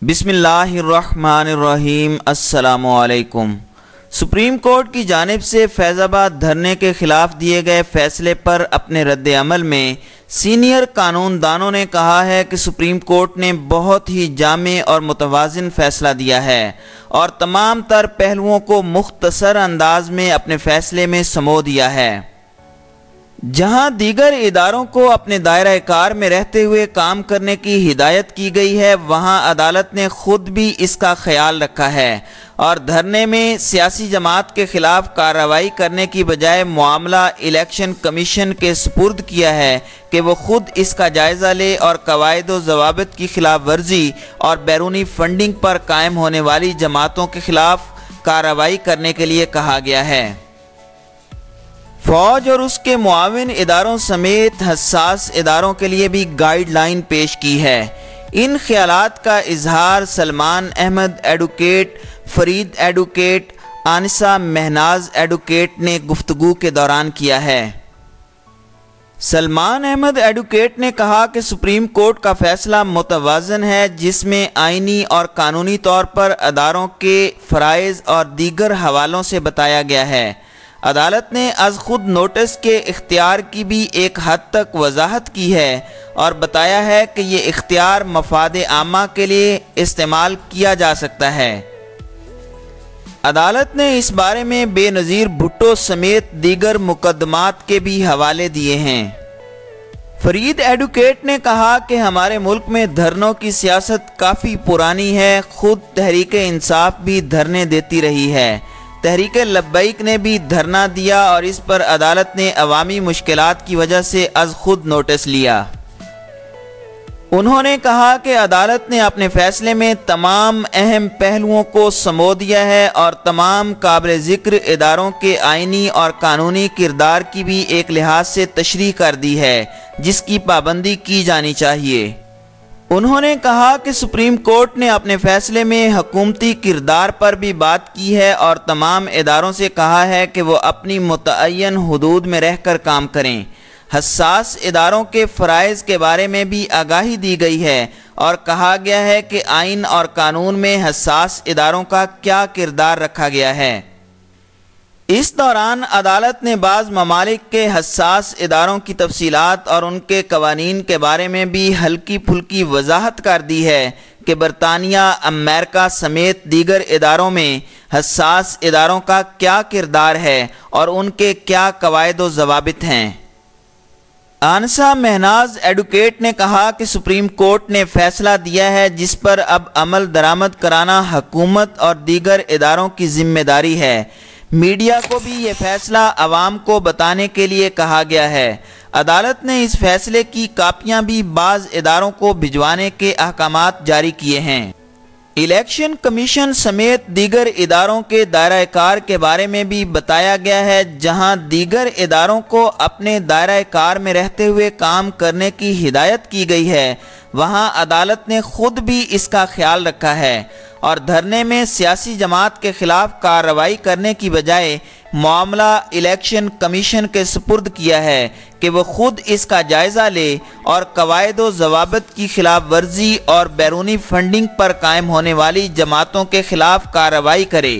بسم اللہ الرحمن الرحیم۔ السلام علیکم۔ سپریم کورٹ کی جانب سے فیض آباد دھرنے کے خلاف دیے گئے فیصلے پر اپنے رد عمل میں سینئر قانون دانوں نے کہا ہے کہ سپریم کورٹ نے بہت ہی جامع اور متوازن فیصلہ دیا ہے اور تمام تر پہلوؤں کو مختصر انداز میں اپنے فیصلے میں سمو دیا ہے۔ جہاں دیگر اداروں کو اپنے دائرہ کار میں رہتے ہوئے کام کرنے کی ہدایت کی گئی ہے، وہاں عدالت نے خود بھی اس کا خیال رکھا ہے اور دھرنے میں سیاسی جماعت کے خلاف کارروائی کرنے کی بجائے معاملہ الیکشن کمیشن کے سپرد کیا ہے کہ وہ خود اس کا جائزہ لے اور قواعد و ضوابط کی خلاف ورزی اور بیرونی فنڈنگ پر قائم ہونے والی جماعتوں کے خلاف کارروائی کرنے کے لیے کہا گیا ہے۔ فوج اور اس کے معاون اداروں سمیت حساس اداروں کے لیے بھی گائیڈ لائن پیش کی ہے۔ ان خیالات کا اظہار سلمان احمد ایڈوکیٹ، فرید ایڈوکیٹ، آنسہ مہناز ایڈوکیٹ نے گفتگو کے دوران کیا ہے۔ سلمان احمد ایڈوکیٹ نے کہا کہ سپریم کورٹ کا فیصلہ متوازن ہے، جس میں آئینی اور قانونی طور پر اداروں کے فرائض اور دیگر حوالوں سے بتایا گیا ہے۔ عدالت نے از خود نوٹس کے اختیار کی بھی ایک حد تک وضاحت کی ہے اور بتایا ہے کہ یہ اختیار مفاد عامہ کے لیے استعمال کیا جا سکتا ہے۔ عدالت نے اس بارے میں بے نظیر بھٹو سمیت دیگر مقدمات کے بھی حوالے دیے ہیں۔ فرید ایڈوکیٹ نے کہا کہ ہمارے ملک میں دھرنوں کی سیاست کافی پرانی ہے، خود تحریک انصاف بھی دھرنے دیتی رہی ہے، تحریک لبیک نے بھی دھرنا دیا اور اس پر عدالت نے عوامی مشکلات کی وجہ سے از خود نوٹس لیا۔ انہوں نے کہا کہ عدالت نے اپنے فیصلے میں تمام اہم پہلوؤں کو سمو دیا ہے اور تمام قابل ذکر اداروں کے آئینی اور قانونی کردار کی بھی ایک لحاظ سے تشریح کر دی ہے، جس کی پابندی کی جانی چاہیے۔ انہوں نے کہا کہ سپریم کورٹ نے اپنے فیصلے میں حکومتی کردار پر بھی بات کی ہے اور تمام اداروں سے کہا ہے کہ وہ اپنی متعین حدود میں رہ کر کام کریں۔ حساس اداروں کے فرائض کے بارے میں بھی آگاہی دی گئی ہے اور کہا گیا ہے کہ آئین اور قانون میں حساس اداروں کا کیا کردار رکھا گیا ہے۔ اس دوران عدالت نے بعض ممالک کے حساس اداروں کی تفصیلات اور ان کے قوانین کے بارے میں بھی ہلکی پھلکی وضاحت کر دی ہے کہ برطانیہ، امریکہ سمیت دیگر اداروں میں حساس اداروں کا کیا کردار ہے اور ان کے کیا قواعد و ضوابط ہیں۔ آنسہ مہناز ایڈوکیٹ نے کہا کہ سپریم کورٹ نے فیصلہ دیا ہے جس پر اب عمل درآمد کرانا حکومت اور دیگر اداروں کی ذمہ داری ہے۔ میڈیا کو بھی یہ فیصلہ عوام کو بتانے کے لیے کہا گیا ہے۔ عدالت نے اس فیصلے کی کاپیاں بھی بعض اداروں کو بھجوانے کے احکامات جاری کیے ہیں۔ الیکشن کمیشن سمیت دیگر اداروں کے دائرہ کار کے بارے میں بھی بتایا گیا ہے۔ جہاں دیگر اداروں کو اپنے دائرہ کار میں رہتے ہوئے کام کرنے کی ہدایت کی گئی ہے، وہاں عدالت نے خود بھی اس کا خیال رکھا ہے اور دھرنے میں سیاسی جماعت کے خلاف کارروائی کرنے کی بجائے معاملہ الیکشن کمیشن کے سپرد کیا ہے کہ وہ خود اس کا جائزہ لے اور قواعد و ضوابط کی خلاف ورزی اور بیرونی فنڈنگ پر قائم ہونے والی جماعتوں کے خلاف کارروائی کرے۔